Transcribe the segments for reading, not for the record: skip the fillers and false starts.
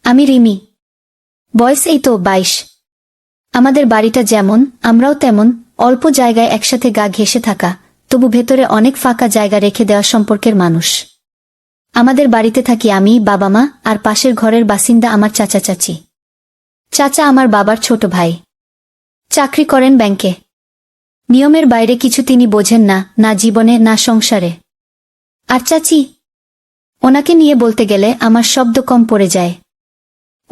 আমি রিমি। বয়স এই তো 22। আমাদের বাড়িটা যেমন, আমরাও তেমন, অল্প জায়গায় একসাথে গা ঘেঁষে থাকা, তবু ভেতরে অনেক ফাঁকা জায়গা রেখে দেওয়া সম্পর্কের মানুষ। আমাদের বাড়িতে থাকি আমি, বাবা মা, আর পাশের ঘরের বাসিন্দা আমার চাচা চাচি। চাচা আমার বাবার ছোট ভাই, চাকরি করেন ব্যাংকে। নিয়মের বাইরে কিছু তিনি বোঝেন না, না জীবনে না সংসারে। আর চাচি, ওনাকে নিয়ে বলতে গেলে আমার শব্দ কম পড়ে যায়।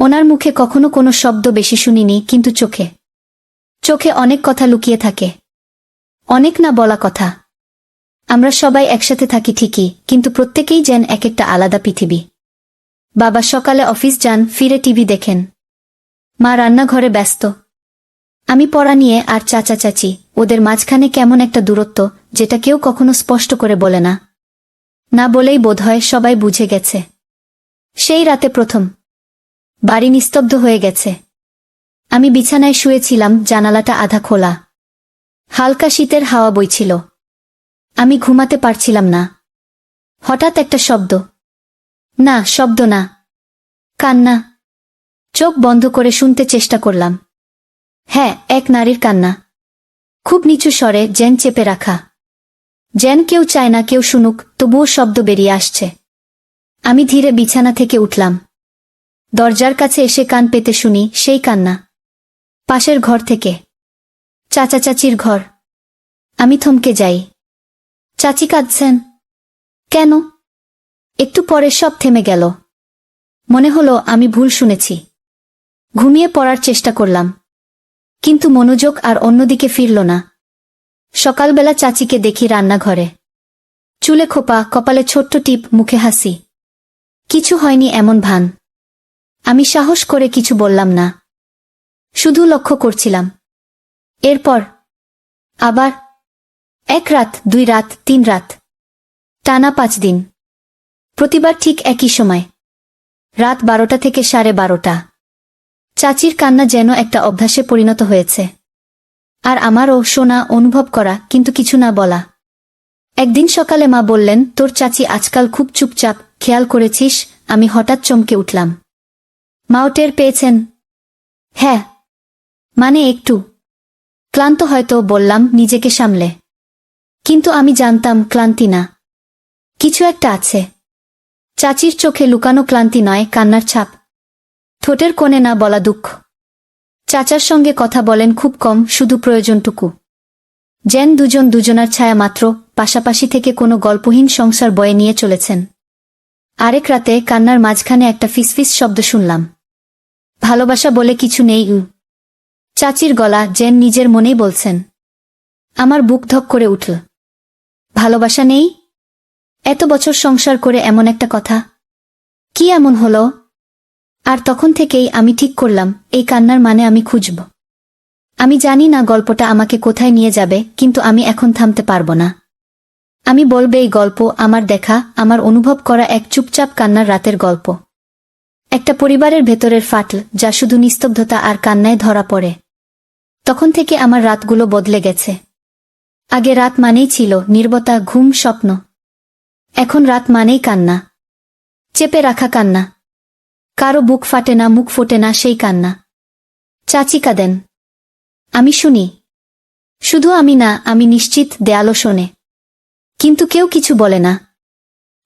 ওনার মুখে কখনো কোনো শব্দ বেশি শুনিনি, কিন্তু চোখে চোখে অনেক কথা লুকিয়ে থাকে, অনেক না বলা কথা। আমরা সবাই একসাথে থাকি ঠিকই, কিন্তু প্রত্যেকেই যেন এক একটা আলাদা পৃথিবী। বাবা সকালে অফিস যান, ফিরে টিভি দেখেন। মা রান্নাঘরে ব্যস্ত। আমি পড়া নিয়ে, আর চাচা চাচি, ওদের মাঝখানে কেমন একটা দূরত্ব, যেটা কেউ কখনো স্পষ্ট করে বলে না। না বলেই বোধহয় সবাই বুঝে গেছে। সেই রাতে প্রথম বাড়ি নিস্তব্ধ হয়ে গেছে। আমি বিছানায় শুয়েছিলাম, জানালাটা আধা খোলা। হালকা শীতের হাওয়া বইছিল। আমি ঘুমাতে পারছিলাম না। হঠাৎ একটা শব্দ। না, শব্দ না, কান্না। চোখ বন্ধ করে শুনতে চেষ্টা করলাম। হ্যাঁ, এক নারীর কান্না। খুব নিচু স্বরে, যেন চেপে রাখা। যেন কেউ চায় না কেউ শুনুক, তবুও শব্দ বেরিয়ে আসছে। আমি ধীরে বিছানা থেকে উঠলাম। দরজার কাছে এসে কান পেতে শুনি সেই কান্না। পাশের ঘর থেকে, চাচা চাচির ঘর। আমি থমকে যাই। চাচি কাঁদছেন। কেন? একটু পরে সব থেমে গেল। মনে হলো আমি ভুল শুনেছি। ঘুমিয়ে পড়ার চেষ্টা করলাম, কিন্তু মনোযোগ আর অন্যদিকে ফিরল না। সকালবেলা চাচিকে দেখি রান্নাঘরে। চুলে খোপা, কপালে ছোট্ট টিপ, মুখে হাসি। কিছু হয়নি এমন ভান। আমি সাহস করে কিছু বললাম না, শুধু লক্ষ্য করছিলাম। এরপর আবার 1 রাত, 2 রাত, 3 রাত, টানা 5 দিন। প্রতিবার ঠিক একই সময়, রাত 12টা থেকে 12:30। চাচির কান্না যেন একটা অভ্যাসে পরিণত হয়েছে। আর আমারও শোনা, অনুভব করা, কিন্তু কিছু না বলা। একদিন সকালে মা বললেন, তোর চাচি আজকাল খুব চুপচাপ, খেয়াল করেছিস? আমি হঠাৎ চমকে উঠলাম। মাও টের পেয়েছেন? হ্যাঁ, মানে একটু ক্লান্ত হয়তো, বললাম নিজেকে সামলে। কিন্তু আমি জানতাম ক্লান্তি না, কিছু একটা আছে। চাচির চোখে লুকানো ক্লান্তি নয়, কান্নার ছাপ। ঠোঁটের কোণে না বলা দুঃখ। চাচার সঙ্গে কথা বলেন খুব কম, শুধু প্রয়োজনটুকু। যেন দুজন দুজনার ছায়া মাত্র, পাশাপাশি থেকে কোনো গল্পহীন সংসার বয়ে নিয়ে চলেছেন। আরেক রাতে কান্নার মাঝখানে একটা ফিসফিস শব্দ শুনলাম। ভালোবাসা বলে কিছু নেই। চাচির গলা, যেন নিজের মনেই বলছেন। আমার বুক ধক করে উঠল। ভালোবাসা নেই? এত বছর সংসার করে এমন একটা কথা, কি এমন হলো? আর তখন থেকেই আমি ঠিক করলাম, এই কান্নার মানে আমি খুঁজব। আমি জানি না গল্পটা আমাকে কোথায় নিয়ে যাবে, কিন্তু আমি এখন থামতে পারব না। আমি বলবো এই গল্প, আমার দেখা, আমার অনুভব করা এক চুপচাপ কান্নার রাতের গল্প। একটা পরিবারের ভেতরের ফাটল, যা শুধু নিস্তব্ধতা আর কান্নায় ধরা পড়ে। তখন থেকে আমার রাতগুলো বদলে গেছে। আগে রাত মানেই ছিল নীরবতা, ঘুম, স্বপ্ন। এখন রাত মানেই কান্না, চেপে রাখা কান্না। কারো বুক ফাটে না, মুখ ফোটে না, সেই কান্না। চাচি কাঁদেন, আমি শুনি। শুধু আমি না, আমি নিশ্চিত দেয়ালও শোনে। কিন্তু কেউ কিছু বলে না।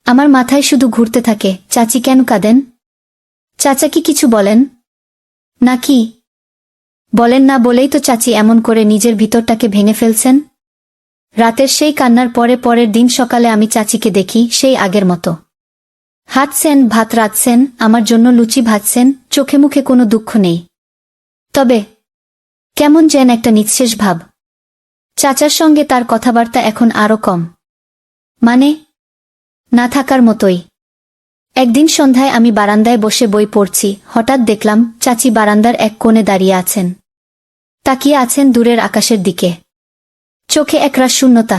আমার মাথায় শুধু ঘুরতে থাকে, চাচি কেন কাঁদেন? চাচা কি কিছু বলেন? নাকি বলেন না বলেই তো চাচি এমন করে নিজের ভিতরটাকে ভেঙে ফেলছেন? রাতের সেই কান্নার পরের দিন সকালে আমি চাচিকে দেখি সেই আগের মতো। হাঁটছেন, ভাত রাঁধছেন, আমার জন্য লুচি ভাজছেন, চোখে মুখে কোনো দুঃখ নেই। তবে কেমন যেন একটা নিঃশেষ ভাব। চাচার সঙ্গে তার কথাবার্তা এখন আরও কম, মানে না থাকার মতোই। একদিন সন্ধ্যায় আমি বারান্দায় বসে বই পড়ছি, হঠাৎ দেখলাম চাচি বারান্দার এক কোণে দাঁড়িয়ে আছেন। তাকিয়ে আছেন দূরের আকাশের দিকে, চোখে একরাশ শূন্যতা।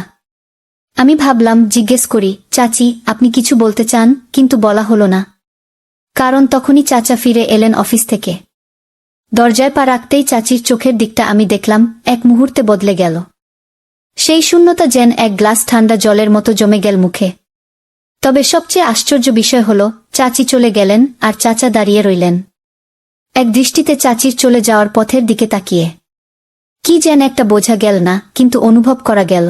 আমি ভাবলাম জিজ্ঞেস করি, চাচি আপনি কিছু বলতে চান? কিন্তু বলা হলো না, কারণ তখনই চাচা ফিরে এলেন অফিস থেকে। দরজায় পা রাখতেই চাচির চোখের দিকটা আমি দেখলাম, এক মুহূর্তে বদলে গেল। সেই শূন্যতা যেন এক গ্লাস ঠান্ডা জলের মতো জমে গেল মুখে। তবে সবচেয়ে আশ্চর্য বিষয় হল, চাচি চলে গেলেন আর চাচা দাঁড়িয়ে রইলেন। এক দৃষ্টিতে চাচির চলে যাওয়ার পথের দিকে তাকিয়ে কি যেন একটা বোঝা গেল না, কিন্তু অনুভব করা গেল।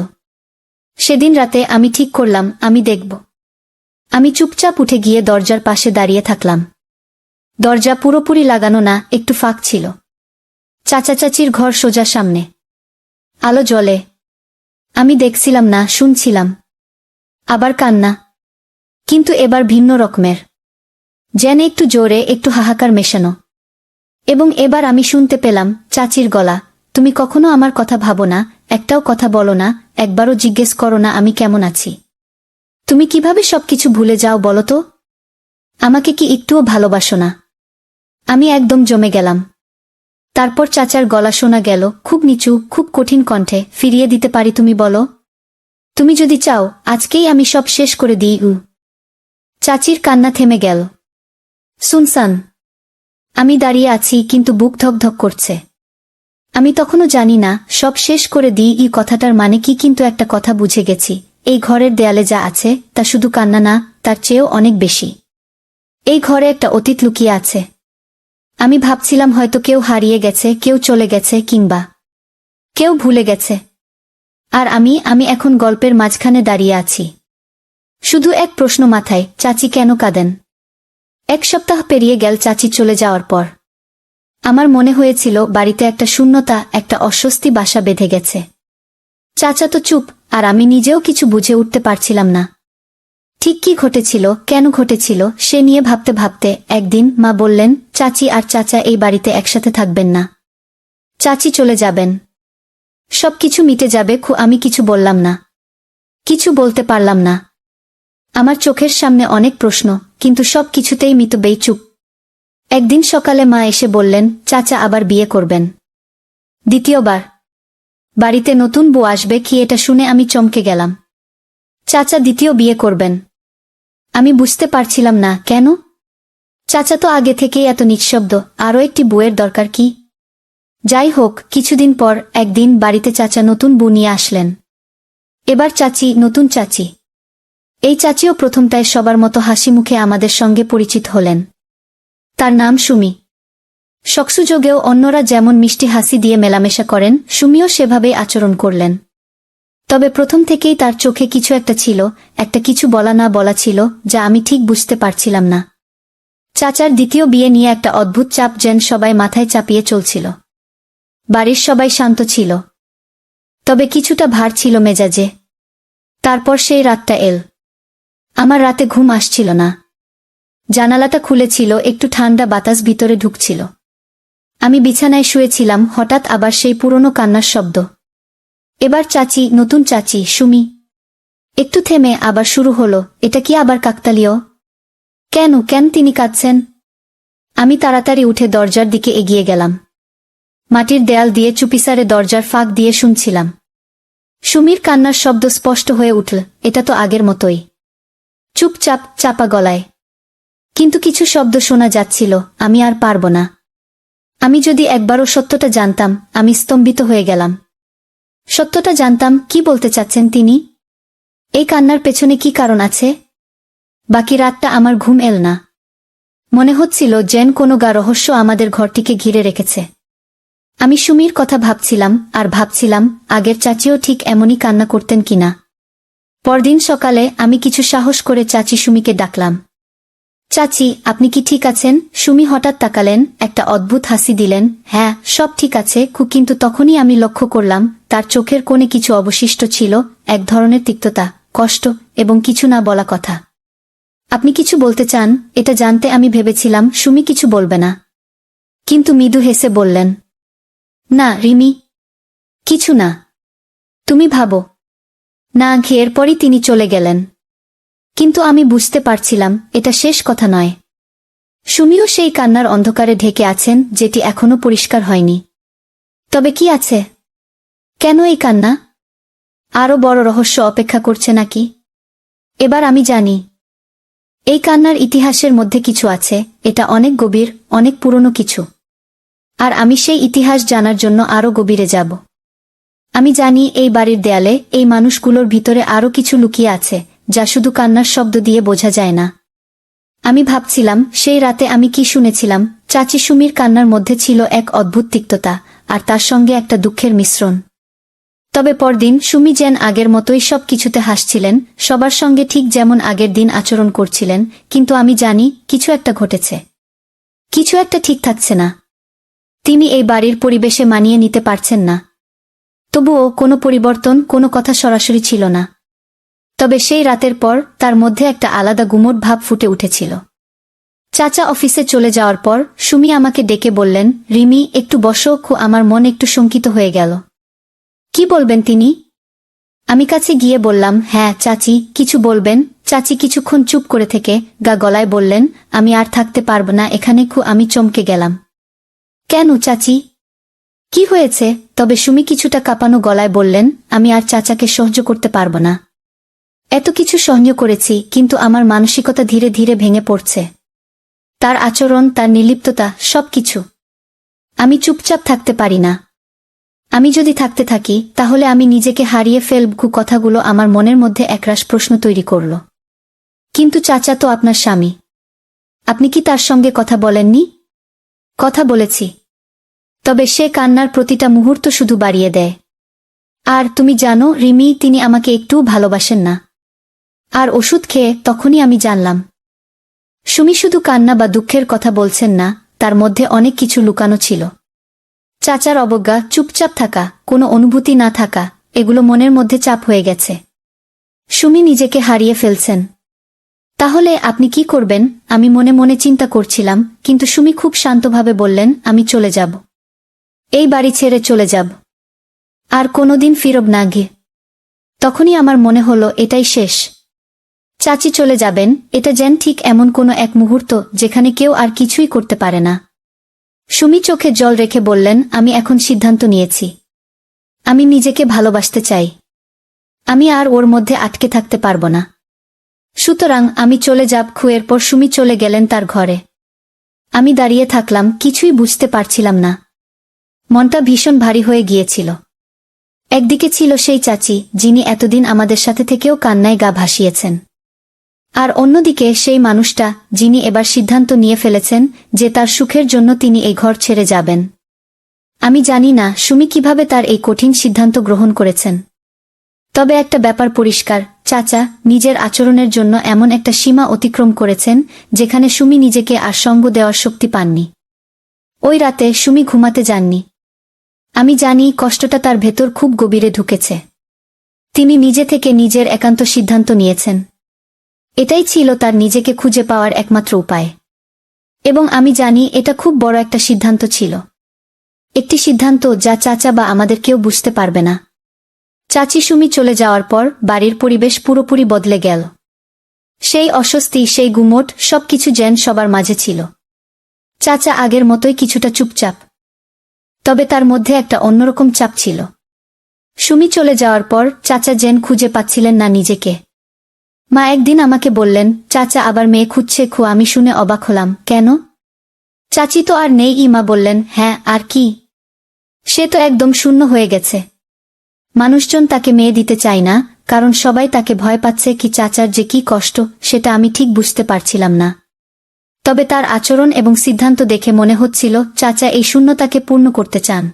সেদিন রাতে আমি ঠিক করলাম আমি দেখব। আমি চুপচাপ উঠে গিয়ে দরজার পাশে দাঁড়িয়ে থাকলাম। দরজা পুরোপুরি লাগানো না, একটু ফাঁক ছিল। চাচা চাচির ঘর সোজা সামনে, আলো জ্বলে। আমি দেখছিলাম না, শুনছিলাম। আবার কান্না, কিন্তু এবার ভিন্ন রকমের, যেন একটু জোরে, একটু হাহাকার মেশানো। এবং এবার আমি শুনতে পেলাম চাচির গলা, তুমি কখনো আমার কথা ভাবো না, একটাও কথা বলো না, একবারও জিজ্ঞেস করো না আমি কেমন আছি। তুমি কিভাবে সবকিছু ভুলে যাও বলো তো? আমাকে কি একটুও ভালোবাসো না? আমি একদম জমে গেলাম। তারপর চাচার গলা শোনা গেল, খুব নিচু, খুব কঠিন কণ্ঠে, ফিরিয়ে দিতে পারি তুমি বলো? তুমি যদি চাও আজকেই আমি সব শেষ করে দিই। চাচির কান্না থেমে গেল। সুনসান। আমি দাঁড়িয়ে আছি, কিন্তু বুক ধকধক করছে। আমি তখনও জানি না সব শেষ করে দিই এই কথাটার মানে কি, কিন্তু একটা কথা বুঝে গেছি, এই ঘরের দেয়ালে যা আছে তা শুধু কান্না না, তার চেয়েও অনেক বেশি। এই ঘরে একটা অতীত লুকিয়ে আছে। আমি ভাবছিলাম হয়তো কেউ হারিয়ে গেছে, কেউ চলে গেছে, কিংবা কেউ ভুলে গেছে। আর আমি এখন গল্পের মাঝখানে দাঁড়িয়ে আছি। শুধু এক প্রশ্ন মাথায়, চাচি কেন কাঁদেন? এক সপ্তাহ পেরিয়ে গেল চাচি চলে যাওয়ার পর। আমার মনে হয়েছিল বাড়িতে একটা শূন্যতা, একটা অস্বস্তি বাসা বেঁধে গেছে। চাচা তো চুপ, আর আমি নিজেও কিছু বুঝে উঠতে পারছিলাম না। ঠিক কি ঘটেছিল, কেন ঘটেছিল, সে নিয়ে ভাবতে ভাবতে একদিন মা বললেন, চাচি আর চাচা এই বাড়িতে একসাথে থাকবেন না। চাচি চলে যাবেন, সবকিছু মিটে যাবে। আমি কিছু বললাম না, কিছু বলতে পারলাম না। আমার চোখের সামনে অনেক প্রশ্ন, কিন্তু সব কিছুতেই মিতবেই চুপ। একদিন সকালে মা এসে বললেন, চাচা আবার বিয়ে করবেন, দ্বিতীয়বার। বাড়িতে নতুন বউ আসবে কি, এটা শুনে আমি চমকে গেলাম। চাচা দ্বিতীয় বিয়ে করবেন? আমি বুঝতে পারছিলাম না কেন। চাচা তো আগে থেকেই এত নিঃশব্দ, আরও একটি বউয়ের দরকার কি? যাই হোক, কিছুদিন পর একদিন বাড়িতে চাচা নতুন বউ নিয়ে আসলেন। এবার চাচি, নতুন চাচি। এই চাচিও প্রথমটায় সবার মতো হাসি মুখে আমাদের সঙ্গে পরিচিত হলেন। তার নাম সুমি। শখসুযোগেও অন্যরা যেমন মিষ্টি হাসি দিয়ে মেলামেশা করেন, সুমিও সেভাবেই আচরণ করলেন। তবে প্রথম থেকেই তার চোখে কিছু একটা ছিল, একটা কিছু বলা না বলা ছিল, যা আমি ঠিক বুঝতে পারছিলাম না। চাচার দ্বিতীয় বিয়ে নিয়ে একটা অদ্ভুত চাপ যেন সবাই মাথায় চাপিয়ে চলছিল। বাড়ির সবাই শান্ত ছিল, তবে কিছুটা ভার ছিল মেজাজে। তারপর সেই রাতটা এল। আমার রাতে ঘুম আসছিল না। জানালাটা খুলেছিল, একটু ঠান্ডা বাতাস ভিতরে ঢুকছিল। আমি বিছানায় শুয়েছিলাম, হঠাৎ আবার সেই পুরনো কান্নার শব্দ। এবার চাচি, নতুন চাচি, সুমি। একটু থেমে আবার শুরু হলো, এটা কি আবার কাকতালীয়? কেন কেন তিনি কাঁদছেন? আমি তাড়াতাড়ি উঠে দরজার দিকে এগিয়ে গেলাম। মাটির দেয়াল দিয়ে চুপিসারে দরজার ফাঁক দিয়ে শুনছিলাম। সুমির কান্নার শব্দ স্পষ্ট হয়ে উঠল, এটা তো আগের মতোই, চুপচাপ, চাপা গলায়। কিন্তু কিছু শব্দ শোনা যাচ্ছিল, আমি আর পারব না। আমি যদি একবারও সত্যটা জানতাম। আমি স্তম্ভিত হয়ে গেলাম। সত্যটা জানতাম, কি বলতে চাচ্ছেন তিনি? এই কান্নার পেছনে কি কারণ আছে? বাকি রাতটা আমার ঘুম এল না। মনে হচ্ছিল যেন কোনো গা রহস্য আমাদের ঘরটিকে ঘিরে রেখেছে। আমি সুমির কথা ভাবছিলাম, আর ভাবছিলাম আগের চাচিও ঠিক এমনই কান্না করতেন কিনা। পরদিন সকালে আমি কিছু সাহস করে চাচি সুমিকে ডাকলাম। চাচি, আপনি কি ঠিক আছেন? সুমি হঠাৎ তাকালেন, একটা অদ্ভুত হাসি দিলেন। হ্যাঁ, সব ঠিক আছে। কিন্তু তখনই আমি লক্ষ্য করলাম তার চোখের কোণে কিছু অবশিষ্ট ছিল, এক ধরনের তিক্ততা, কষ্ট, এবং কিছু না বলা কথা। আপনি কিছু বলতে চান? এটা জানতে আমি ভেবেছিলাম সুমি কিছু বলবে না, কিন্তু মৃদু হেসে বললেন, না রিমি, কিছু না। তুমি ভাবো না। এরপরই তিনি চলে গেলেন। কিন্তু আমি বুঝতে পারছিলাম এটা শেষ কথা নয়। সুমিও সেই কান্নার অন্ধকারে ঢেকে আছেন, যেটি এখনো পরিষ্কার হয়নি। তবে কি আছে? কেন এই কান্না? আরও বড় রহস্য অপেক্ষা করছে নাকি? এবার আমি জানি, এই কান্নার ইতিহাসের মধ্যে কিছু আছে। এটা অনেক গভীর, অনেক পুরনো কিছু। আর আমি সেই ইতিহাস জানার জন্য আরও গভীরে যাব। আমি জানি এই বাড়ির দেয়ালে, এই মানুষগুলোর ভিতরে আরও কিছু লুকিয়ে আছে, যা শুধু কান্নার শব্দ দিয়ে বোঝা যায় না। আমি ভাবছিলাম সেই রাতে আমি কি শুনেছিলাম। চাচি সুমির কান্নার মধ্যে ছিল এক অদ্ভুত তিক্ততা, আর তার সঙ্গে একটা দুঃখের মিশ্রণ। তবে পরদিন সুমি যেন আগের মতোই সব কিছুতে হাসছিলেন, সবার সঙ্গে ঠিক যেমন আগের দিন আচরণ করছিলেন, কিন্তু আমি জানি কিছু একটা ঘটেছে, কিছু একটা ঠিক থাকছে না। তিনি এই বাড়ির পরিবেশে মানিয়ে নিতে পারছেন না। তবুও কোনো পরিবর্তন, কোনো কথা সরাসরি ছিল না। তবে সেই রাতের পর তার মধ্যে একটা আলাদা গুমোট ভাব ফুটে উঠেছিল। চাচা অফিসে চলে যাওয়ার পর সুমি আমাকে ডেকে বললেন, রিমি, একটু বসো। আমার মন একটু শঙ্কিত হয়ে গেল। কি বলবেন তিনি? আমি কাছে গিয়ে বললাম, হ্যাঁ চাচি, কিছু বলবেন? চাচি কিছুক্ষণ চুপ করে থেকে গা গলায় বললেন, আমি আর থাকতে পারব না এখানে। আমি চমকে গেলাম। কেন চাচি, কি হয়েছে? তবে সুমি কিছুটা কাঁপানো গলায় বললেন, আমি আর চাচাকে সহ্য করতে পারব না। এত কিছু সহ্য করেছি, কিন্তু আমার মানসিকতা ধীরে ধীরে ভেঙে পড়ছে। তার আচরণ, তার নির্লিপ্ততা, সবকিছু। আমি চুপচাপ থাকতে পারি না। আমি যদি থাকতে থাকি তাহলে আমি নিজেকে হারিয়ে ফেলব। কথাগুলো আমার মনের মধ্যে একরাশ প্রশ্ন তৈরি করল। কিন্তু চাচা তো আপনার স্বামী, আপনি কি তার সঙ্গে কথা বলেননি? কথা বলেছি, তবে সে কান্নার প্রতিটা মুহূর্ত শুধু বাড়িয়ে দেয়। আর তুমি জানো রিমি, তিনি আমাকে একটুও ভালোবাসেন না। আর ওষুধ খেয়ে তখনই আমি জানলাম সুমি শুধু কান্না বা দুঃখের কথা বলছেন না, তার মধ্যে অনেক কিছু লুকানো ছিল। চাচার অবজ্ঞা, চুপচাপ থাকা, কোনো অনুভূতি না থাকা, এগুলো মনের মধ্যে চাপ হয়ে গেছে। সুমি নিজেকে হারিয়ে ফেলছেন। তাহলে আপনি কি করবেন? আমি মনে মনে চিন্তা করছিলাম, কিন্তু সুমি খুব শান্তভাবে বললেন, আমি চলে যাব। এই বাড়ি ছেড়ে চলে যাব, আর কোনোদিন ফিরব না গিয়ে। তখনই আমার মনে হলো এটাই শেষ। চাচি চলে যাবেন, এটা যেন ঠিক এমন কোনো এক মুহূর্ত যেখানে কেউ আর কিছুই করতে পারে না। সুমি চোখে জল রেখে বললেন, আমি এখন সিদ্ধান্ত নিয়েছি। আমি নিজেকে ভালোবাসতে চাই। আমি আর ওর মধ্যে আটকে থাকতে পারব না। সুতরাং আমি চলে যাব। এরপর সুমি চলে গেলেন তার ঘরে। আমি দাঁড়িয়ে থাকলাম, কিছুই বুঝতে পারছিলাম না। মনটা ভীষণ ভারী হয়ে গিয়েছিল। একদিকে ছিল সেই চাচি, যিনি এতদিন আমাদের সাথে থেকেও কান্নায় গা ভাসিয়েছেন। আর অন্যদিকে সেই মানুষটা, যিনি এবার সিদ্ধান্ত নিয়ে ফেলেছেন যে তার সুখের জন্য তিনি এই ঘর ছেড়ে যাবেন। আমি জানি না সুমি কিভাবে তার এই কঠিন সিদ্ধান্ত গ্রহণ করেছেন। তবে একটা ব্যাপার পরিষ্কার, চাচা নিজের আচরণের জন্য এমন একটা সীমা অতিক্রম করেছেন যেখানে সুমি নিজেকে আর সঙ্গ দেওয়ার শক্তি পাননি। ওই রাতে সুমি ঘুমাতে যাননি। আমি জানি কষ্টটা তার ভেতর খুব গভীরে ঢুকেছে। তিনি নিজে থেকে নিজের একান্ত সিদ্ধান্ত নিয়েছেন। এটাই ছিল তার নিজেকে খুঁজে পাওয়ার একমাত্র উপায়। এবং আমি জানি এটা খুব বড় একটা সিদ্ধান্ত ছিল। একটি সিদ্ধান্ত যা চাচা বা আমাদের কেউ বুঝতে পারবে না। চাচি সুমি চলে যাওয়ার পর বাড়ির পরিবেশ পুরোপুরি বদলে গেল। সেই অস্বস্তি, সেই গুমোট, সবকিছু যেন সবার মাঝে ছিল। চাচা আগের মতোই কিছুটা চুপচাপ, তবে তার মধ্যে একটা অন্যরকম চাপ ছিল। সুমি চলে যাওয়ার পর চাচা যেন খুঁজে পাচ্ছিলেন না নিজেকে। মা একদিন আমাকে বললেন, চাচা আবার মেয়ে খুঁজছে। আমি শুনে অবাক হলাম। কেন? চাচি তো আর নেই। মা বললেন, হ্যাঁ, আর কি? সে তো একদম শূন্য হয়ে গেছে। মানুষজন তাকে মেয়ে দিতে চায় না, কারণ সবাই তাকে ভয় পাচ্ছে। চাচার যে কি কষ্ট সেটা আমি ঠিক বুঝতে পারছিলাম না। তবে তার আচরণ এবং সিদ্ধান্ত দেখে মনে হচ্ছিল চাচা এই শূন্যতাকে পূর্ণ করতে চান।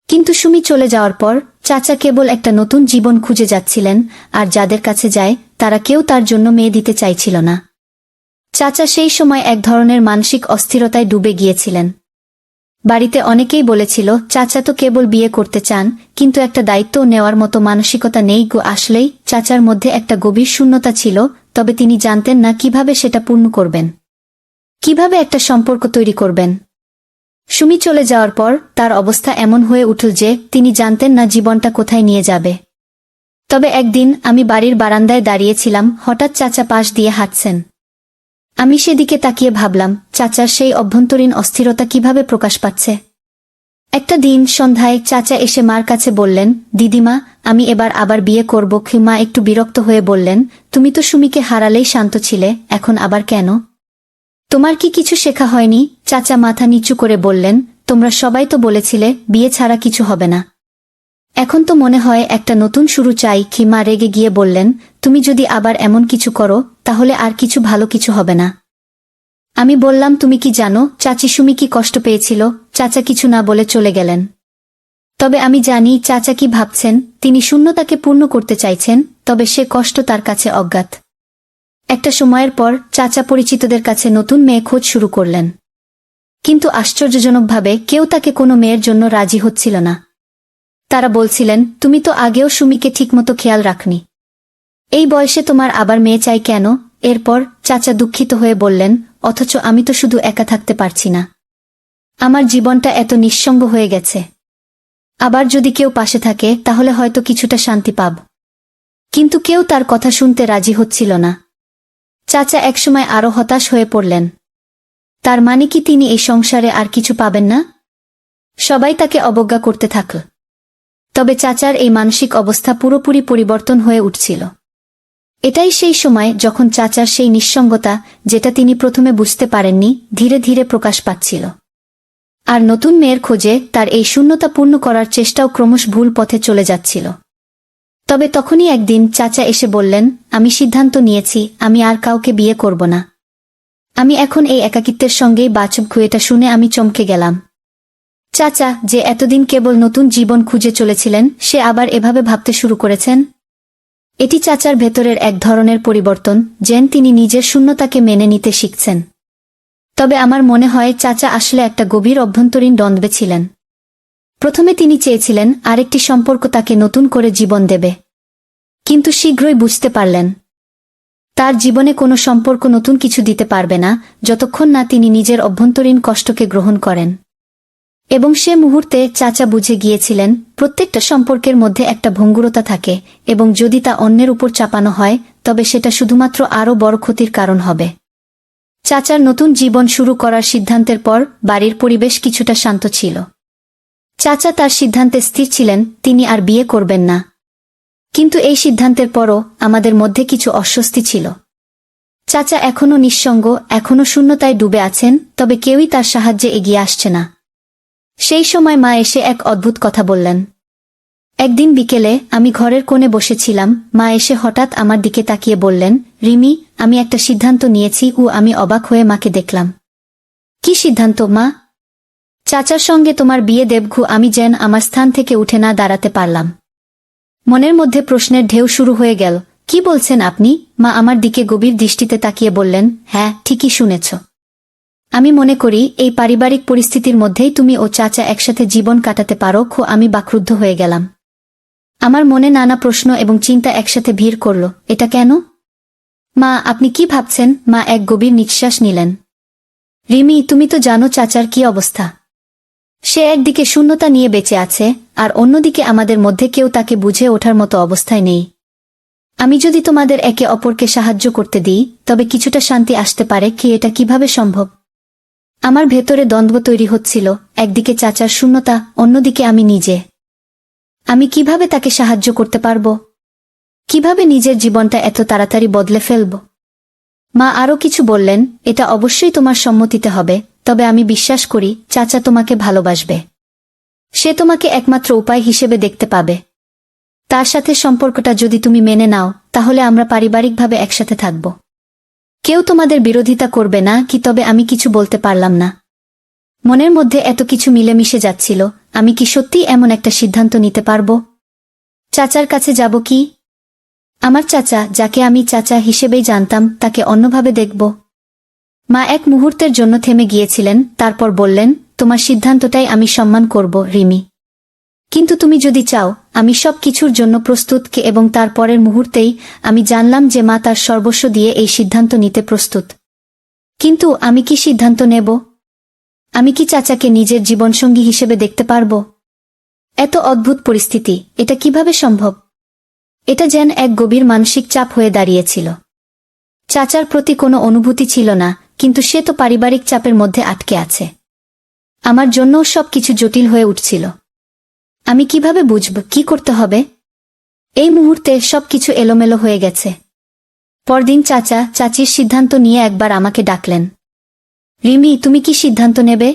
কিন্তু সুমি চলে যাওয়ার পর চাচা কেবল একটা নতুন জীবন খুঁজে যাচ্ছিলেন, আর যাদের কাছে যায় তারা কেউ তার জন্য মেয়ে দিতে চাইছিল না। চাচা সেই সময় এক ধরনের মানসিক অস্থিরতায় ডুবে গিয়েছিলেন। বাড়িতে অনেকেই বলেছিল চাচা তো কেবল বিয়ে করতে চান, কিন্তু একটা দায়িত্ব নেওয়ার মতো মানসিকতা নেই। আসলেই চাচার মধ্যে একটা গভীর শূন্যতা ছিল, তবে তিনি জানতেন না কিভাবে সেটা পূর্ণ করবেন, কিভাবে একটা সম্পর্ক তৈরি করবেন। সুমি চলে যাওয়ার পর তার অবস্থা এমন হয়ে উঠল যে তিনি জানতেন না জীবনটা কোথায় নিয়ে যাবে। তবে একদিন আমি বাড়ির বারান্দায় দাঁড়িয়েছিলাম, হঠাৎ চাচা পাশ দিয়ে হাঁটছেন। আমি সেদিকে তাকিয়ে ভাবলাম, চাচার সেই অভ্যন্তরীণ অস্থিরতা কিভাবে প্রকাশ পাচ্ছে। একটা দিন সন্ধ্যায় চাচা এসে মার কাছে বললেন, দিদিমা, আমি এবার আবার বিয়ে করব। মা একটু বিরক্ত হয়ে বললেন, তুমি তো সুমিকে হারালেই শান্ত ছিলে, এখন আবার কেন? তোমার কি কিছু শেখা হয়নি? চাচা মাথা নিচু করে বললেন, তোমরা সবাই তো বলেছিলে বিয়ে ছাড়া কিছু হবে না। এখন তো মনে হয় একটা নতুন শুরু চাই। মা রেগে গিয়ে বললেন, তুমি যদি আবার এমন কিছু করো তাহলে আর কিছু ভালো কিছু হবে না। আমি বললাম, তুমি কি জানো চাচি সুমি কি কষ্ট পেয়েছিল? চাচা কিছু না বলে চলে গেলেন। তবে আমি জানি চাচা কি ভাবছেন। তিনি শূন্যতাকে পূর্ণ করতে চাইছেন, তবে সে কষ্ট তার কাছে অজ্ঞাত। একটা সময়ের পর চাচা পরিচিতদের কাছে নতুন মেয়ে খোঁজ শুরু করলেন। কিন্তু আশ্চর্যজনকভাবে কেউ তাকে কোনো মেয়ের জন্য রাজি হচ্ছিল না। তারা বলছিলেন, তুমি তো আগেও সুমিকে ঠিকমতো খেয়াল রাখনি, এই বয়সে তোমার আবার মেয়ে চাই কেন? এরপর চাচা দুঃখিত হয়ে বললেন, অথচ আমি তো শুধু একা থাকতে পারছি না। আমার জীবনটা এত নিঃসঙ্গ হয়ে গেছে। আবার যদি কেউ পাশে থাকে তাহলে হয়তো কিছুটা শান্তি পাব। কিন্তু কেউ তার কথা শুনতে রাজি হচ্ছিল না। চাচা একসময় আরো হতাশ হয়ে পড়লেন। তার মানে কি তিনি এই সংসারে আর কিছু পাবেন না? সবাই তাকে অবজ্ঞা করতে থাকল। তবে চাচার এই মানসিক অবস্থা পুরোপুরি পরিবর্তন হয়ে উঠছিল। এটাই সেই সময় যখন চাচার সেই নিঃসঙ্গতা, যেটা তিনি প্রথমে বুঝতে পারেননি, ধীরে ধীরে প্রকাশ পাচ্ছিল। আর নতুন মেয়ের খোঁজে তার এই শূন্যতা পূর্ণ করার চেষ্টাও ক্রমশ ভুল পথে চলে যাচ্ছিল। তবে তখনই একদিন চাচা এসে বললেন, আমি সিদ্ধান্ত নিয়েছি, আমি আর কাউকে বিয়ে করব না। আমি এখন এই একাকিত্বের সঙ্গেই বাঁচব। এটা শুনে আমি চমকে গেলাম। চাচা, যে এতদিন কেবল নতুন জীবন খুঁজে চলেছিলেন, সে আবার এভাবে ভাবতে শুরু করেছেন। এটি চাচার ভেতরের এক ধরনের পরিবর্তন, যেন তিনি নিজের শূন্যতাকে মেনে নিতে শিখছেন। তবে আমার মনে হয় চাচা আসলে একটা গভীর অভ্যন্তরীণ দ্বন্দ্বে ছিলেন। প্রথমে তিনি চেয়েছিলেন আরেকটি সম্পর্ক তাকে নতুন করে জীবন দেবে, কিন্তু শীঘ্রই বুঝতে পারলেন তার জীবনে কোনো সম্পর্ক নতুন কিছু দিতে পারবে না যতক্ষণ না তিনি নিজের অভ্যন্তরীণ কষ্টকে গ্রহণ করেন। এবং সে মুহূর্তে চাচা বুঝে গিয়েছিলেন প্রত্যেকটা সম্পর্কের মধ্যে একটা ভঙ্গুরতা থাকে, এবং যদি তা অন্যের উপর চাপানো হয় তবে সেটা শুধুমাত্র আরও বড় ক্ষতির কারণ হবে। চাচার নতুন জীবন শুরু করার সিদ্ধান্তের পর বাড়ির পরিবেশ কিছুটা শান্ত ছিল। চাচা তার সিদ্ধান্তে স্থির ছিলেন, তিনি আর বিয়ে করবেন না। কিন্তু এই সিদ্ধান্তের পরও আমাদের মধ্যে কিছু অস্বস্তি ছিল। চাচা এখনও নিঃসঙ্গ, এখনও শূন্যতায় ডুবে আছেন, তবে কেউই তার সাহায্যে এগিয়ে আসছে না। সেই সময় মা এসে এক অদ্ভুত কথা বললেন। একদিন বিকেলে আমি ঘরের কোণে বসেছিলাম। মা এসে হঠাৎ আমার দিকে তাকিয়ে বললেন, রিমি, আমি একটা সিদ্ধান্ত নিয়েছি। আমি অবাক হয়ে মাকে দেখলাম। কি সিদ্ধান্ত মা? চাচার সঙ্গে তোমার বিয়ে দেব। আমি যেন আমার স্থান থেকে উঠে না দাঁড়াতে পারলাম। মনের মধ্যে প্রশ্নের ঢেউ শুরু হয়ে গেল। কি বলছেন আপনি? মা আমার দিকে গভীর দৃষ্টিতে তাকিয়ে বললেন, হ্যাঁ, ঠিকই শুনেছ। আমি মনে করি এই পারিবারিক পরিস্থিতির মধ্যেই তুমি ও চাচা একসাথে জীবন কাটাতে পারো। আমি বাকরুদ্ধ হয়ে গেলাম। আমার মনে নানা প্রশ্ন এবং চিন্তা একসাথে ভিড় করল। এটা কেন? মা, আপনি কি ভাবছেন? মা এক গভীর নিঃশ্বাস নিলেন। রিমি, তুমি তো জানো চাচার কি অবস্থা। সে একদিকে শূন্যতা নিয়ে বেঁচে আছে, আর অন্যদিকে আমাদের মধ্যে কেউ তাকে বুঝে ওঠার মতো অবস্থায় নেই। আমি যদি তোমাদের একে অপরকে সাহায্য করতে দিই তবে কিছুটা শান্তি আসতে পারে। এটা কিভাবে সম্ভব? আমার ভেতরে দ্বন্দ্ব তৈরি হচ্ছিল, একদিকে চাচার শূন্যতা, অন্যদিকে আমি নিজে। আমি কিভাবে তাকে সাহায্য করতে পারব? কিভাবে নিজের জীবনটা এত তাড়াতাড়ি বদলে ফেলব? মা আরও কিছু বললেন, এটা অবশ্যই তোমার সম্মতিতে হবে, তবে আমি বিশ্বাস করি চাচা তোমাকে ভালোবাসবে। সে তোমাকে একমাত্র উপায় হিসেবে দেখতে পাবে। তার সাথে সম্পর্কটা যদি তুমি মেনে নাও তাহলে আমরা পারিবারিকভাবে একসাথে থাকব। কেউ তোমাদের বিরোধিতা করবে না কি? তবে আমি কিছু বলতে পারলাম না। মনের মধ্যে এত কিছু মিলেমিশে যাচ্ছিল। আমি কি সত্যিই এমন একটা সিদ্ধান্ত নিতে পারব? চাচার কাছে যাব কি? আমার চাচা, যাকে আমি চাচা হিসেবেই জানতাম, তাকে অন্যভাবে দেখব? মা এক মুহূর্তের জন্য থেমে গিয়েছিলেন, তারপর বললেন, তোমার সিদ্ধান্তটাই আমি সম্মান করব রিমি। কিন্তু তুমি যদি চাও, আমি সব কিছুর জন্য প্রস্তুত। এবং তার পরের মুহূর্তেই আমি জানলাম যে মা তার সর্বস্ব দিয়ে এই সিদ্ধান্ত নিতে প্রস্তুত। কিন্তু আমি কি সিদ্ধান্ত নেব? আমি কি চাচাকে নিজের জীবনসঙ্গী হিসেবে দেখতে পারব? এত অদ্ভুত পরিস্থিতি, এটা কিভাবে সম্ভব? এটা যেন এক গভীর মানসিক চাপ হয়ে দাঁড়িয়েছিল। চাচার প্রতি কোনো অনুভূতি ছিল না, কিন্তু সে তো পারিবারিক চাপের মধ্যে আটকে আছে। আমার জন্যও সবকিছু জটিল হয়ে উঠছিল। আমি কিভাবে বুঝব কি করতে হবে? এই মুহূর্তে সবকিছু এলোমেলো হয়ে গেছে। পরদিন চাচা চাচির সিদ্ধান্ত নিয়ে একবার আমাকে ডাকলেন। রিমি, তুমি কি সিদ্ধান্ত নেবে?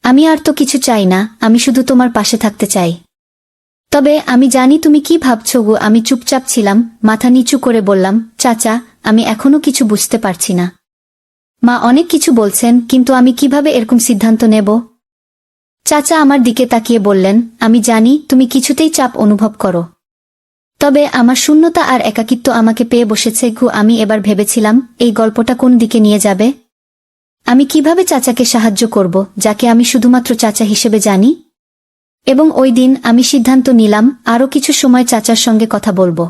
আমি আর তো কিছু চাই না, আমি শুধু তোমার পাশে থাকতে চাই। তবে আমি জানি তুমি কি ভাবছো। আমি চুপচাপ ছিলাম, মাথা নিচু করে বললাম, চাচা, আমি এখনো কিছু বুঝতে পারছি না। মা অনেক কিছু বলছেন, কিন্তু আমি কিভাবে এরকম সিদ্ধান্ত নেব? চাচা আমার দিকে তাকিয়ে বললেন, আমি জানি তুমি কিছুতেই চাপ অনুভব করো। তবে আমার শূন্যতা আর একাকিত্ব আমাকে পেয়ে বসেছে। আমি এবার ভেবেছিলাম এই গল্পটা কোন দিকে নিয়ে যাবে। আমি কিভাবে চাচাকে সাহায্য করব, যাকে আমি শুধুমাত্র চাচা হিসেবে জানি। এবং ওই দিন আমি সিদ্ধান্ত নিলাম আরও কিছু সময় চাচার সঙ্গে কথা বলবো।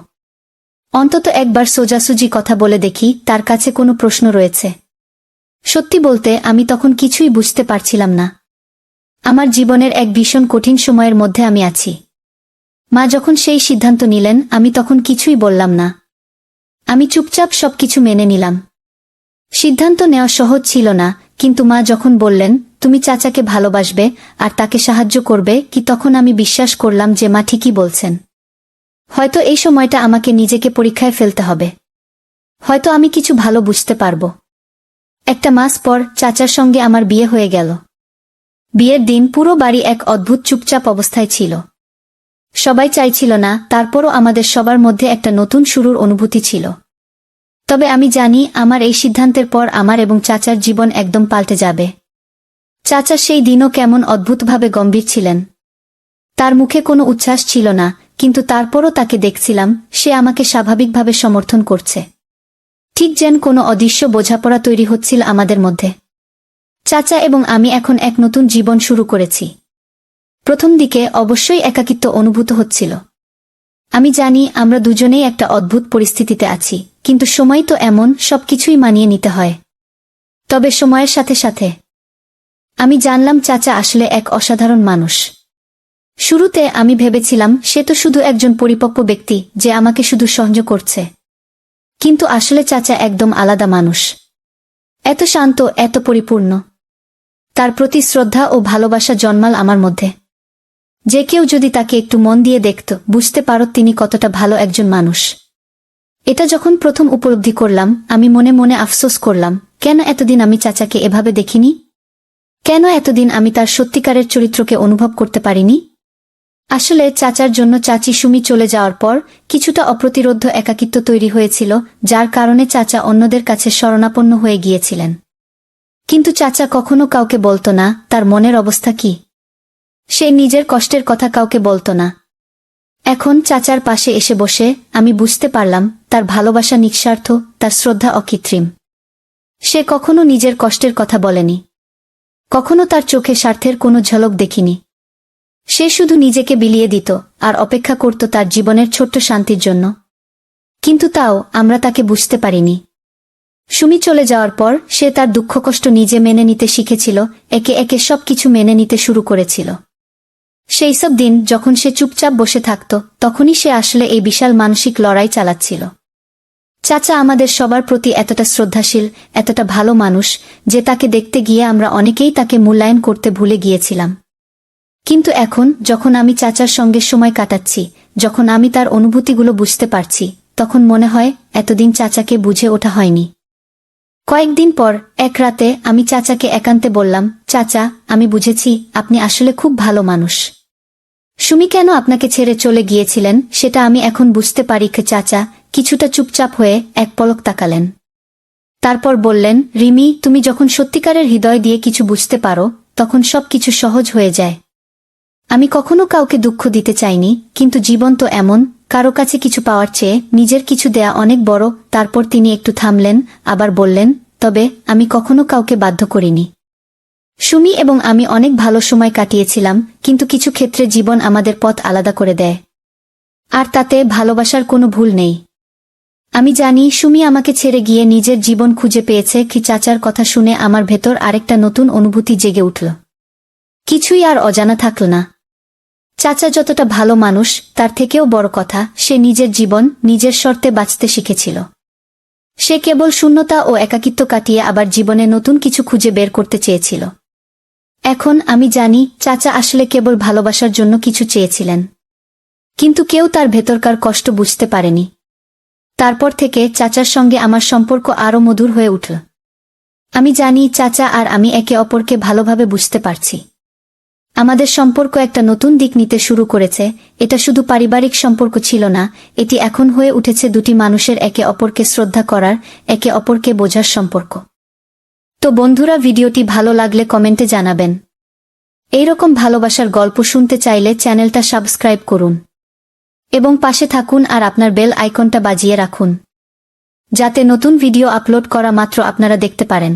অন্তত একবার সোজাসুজি কথা বলে দেখি তার কাছে কোনো প্রশ্ন রয়েছে। সত্যি বলতে আমি তখন কিছুই বুঝতে পারছিলাম না। আমার জীবনের এক ভীষণ কঠিন সময়ের মধ্যে আমি আছি। মা যখন সেই সিদ্ধান্ত নিলেন আমি তখন কিছুই বললাম না। আমি চুপচাপ সবকিছু মেনে নিলাম। সিদ্ধান্ত নেওয়া সহজ ছিল না, কিন্তু মা যখন বললেন তুমি চাচাকে ভালোবাসবে আর তাকে সাহায্য করবে কি, তখন আমি বিশ্বাস করলাম যে মা ঠিকই বলছেন। হয়তো এই সময়টা আমাকে নিজেকে পরীক্ষায় ফেলতে হবে। হয়তো আমি কিছু ভালো বুঝতে পারব। একটা মাস পর চাচার সঙ্গে আমার বিয়ে হয়ে গেল। বিয়ের দিন পুরো বাড়ি এক অদ্ভুত চুপচাপ অবস্থায় ছিল। সবাই চাইছিল না, তারপরও আমাদের সবার মধ্যে একটা নতুন শুরুর অনুভূতি ছিল। তবে আমি জানি আমার এই সিদ্ধান্তের পর আমার এবং চাচার জীবন একদম পাল্টে যাবে। চাচা সেই দিনও কেমন অদ্ভুতভাবে গম্ভীর ছিলেন। তার মুখে কোনো উচ্ছ্বাস ছিল না, কিন্তু তারপরও তাকে দেখছিলাম সে আমাকে স্বাভাবিকভাবে সমর্থন করছে। ঠিক যেন কোনো অদৃশ্য বোঝাপড়া তৈরি হচ্ছিল আমাদের মধ্যে। চাচা এবং আমি এখন এক নতুন জীবন শুরু করেছি। প্রথম দিকে অবশ্যই একাকিত্ব অনুভূত হচ্ছিল। আমি জানি আমরা দুজনেই একটা অদ্ভুত পরিস্থিতিতে আছি, কিন্তু সময় তো এমন, সবকিছুই মানিয়ে নিতে হয়। তবে সময়ের সাথে সাথে আমি জানলাম চাচা আসলে এক অসাধারণ মানুষ। শুরুতে আমি ভেবেছিলাম সে তো শুধু একজন পরিপক্ব ব্যক্তি যে আমাকে শুধু সহ্য করছে। কিন্তু আসলে চাচা একদম আলাদা মানুষ। এত শান্ত, এত পরিপূর্ণ। তার প্রতি শ্রদ্ধা ও ভালোবাসা জন্মাল আমার মধ্যে। যে কেউ যদি তাকে একটু মন দিয়ে দেখত, বুঝতে পারত তিনি কতটা ভালো একজন মানুষ। এটা যখন প্রথম উপলব্ধি করলাম আমি মনে মনে আফসোস করলাম, কেন এতদিন আমি চাচাকে এভাবে দেখিনি? কেন এতদিন আমি তার সত্যিকারের চরিত্রকে অনুভব করতে পারিনি? আসলে চাচার জন্য চাচি সুমি চলে যাওয়ার পর কিছুটা অপ্রতিরোধ্য একাকিত্ব তৈরি হয়েছিল, যার কারণে চাচা অন্যদের কাছে শরণাপন্ন হয়ে গিয়েছিলেন। কিন্তু চাচা কখনো কাউকে বলতো না তার মনের অবস্থা কি। সে নিজের কষ্টের কথা কাউকে বলতো না। এখন চাচার পাশে এসে বসে আমি বুঝতে পারলাম তার ভালোবাসা নিঃস্বার্থ, তার শ্রদ্ধা অকৃত্রিম। সে কখনো নিজের কষ্টের কথা বলেনি। কখনো তার চোখে স্বার্থের কোনো ঝলক দেখিনি। সে শুধু নিজেকে বিলিয়ে দিত আর অপেক্ষা করত তার জীবনের ছোট্ট শান্তির জন্য। কিন্তু তাও আমরা তাকে বুঝতে পারিনি। সুমি চলে যাওয়ার পর সে তার দুঃখ কষ্ট নিজে মেনে নিতে শিখেছিল, একে একে সবকিছু মেনে নিতে শুরু করেছিল। সেই সব দিন যখন সে চুপচাপ বসে থাকত, তখনই সে আসলে এই বিশাল মানসিক লড়াই চালাচ্ছিল। চাচা আমাদের সবার প্রতি এতটা শ্রদ্ধাশীল, এতটা ভালো মানুষ যে তাকে দেখতে গিয়ে আমরা অনেকেই তাকে মূল্যায়ন করতে ভুলে গিয়েছিলাম। কিন্তু এখন যখন আমি চাচার সঙ্গে সময় কাটাচ্ছি, যখন আমি তার অনুভূতিগুলো বুঝতে পারছি, তখন মনে হয় এতদিন চাচাকে বুঝে ওঠা হয়নি। কয়েকদিন পর এক রাতে আমি চাচাকে একান্তে বললাম, চাচা, আমি বুঝেছি আপনি আসলে খুব ভালো মানুষ। সুমি কেন আপনাকে ছেড়ে চলে গিয়েছিলেন সেটা আমি এখন বুঝতে পারি। চাচা কিছুটা চুপচাপ হয়ে এক পলক তাকালেন। তারপর বললেন, রিমি, তুমি যখন সত্যিকারের হৃদয় দিয়ে কিছু বুঝতে পারো তখন সবকিছু সহজ হয়ে যায়। আমি কখনো কাউকে দুঃখ দিতে চাইনি, কিন্তু জীবন তো এমন, কারো কাছে কিছু পাওয়ার চেয়ে নিজের কিছু দেয়া অনেক বড়। তারপর তিনি একটু থামলেন, আবার বললেন, তবে আমি কখনো কাউকে বাধ্য করিনি। সুমি এবং আমি অনেক ভালো সময় কাটিয়েছিলাম, কিন্তু কিছু ক্ষেত্রে জীবন আমাদের পথ আলাদা করে দেয়। আর তাতে ভালোবাসার কোনো ভুল নেই। আমি জানি সুমি আমাকে ছেড়ে গিয়ে নিজের জীবন খুঁজে পেয়েছে। কি চাচার কথা শুনে আমার ভেতর আরেকটা নতুন অনুভূতি জেগে উঠল। কিছুই আর অজানা থাকল না। চাচা যতটা ভালো মানুষ, তার থেকেও বড় কথা, সে নিজের জীবন নিজের শর্তে বাঁচতে শিখেছিল। সে কেবল শূন্যতা ও একাকিত্ব কাটিয়ে আবার জীবনে নতুন কিছু খুঁজে বের করতে চেয়েছিল। এখন আমি জানি চাচা আসলে কেবল ভালোবাসার জন্য কিছু চেয়েছিলেন, কিন্তু কেউ তার ভেতরকার কষ্ট বুঝতে পারেনি। তারপর থেকে চাচার সঙ্গে আমার সম্পর্ক আরও মধুর হয়ে উঠল। আমি জানি চাচা আর আমি একে অপরকে ভালোভাবে বুঝতে পারছি। আমাদের সম্পর্ক একটা নতুন দিক নিতে শুরু করেছে। এটা শুধু পারিবারিক সম্পর্ক ছিল না, এটি এখন হয়ে উঠেছে দুটি মানুষের একে অপরকে শ্রদ্ধা করার, একে অপরকে বোঝার সম্পর্ক। তো বন্ধুরা, ভিডিওটি ভালো লাগলে কমেন্টে জানাবেন। এইরকম ভালোবাসার গল্প শুনতে চাইলে চ্যানেলটা সাবস্ক্রাইব করুন এবং পাশে থাকুন আর আপনার বেল আইকনটা বাজিয়ে রাখুন, যাতে নতুন ভিডিও আপলোড করা মাত্র আপনারা দেখতে পারেন।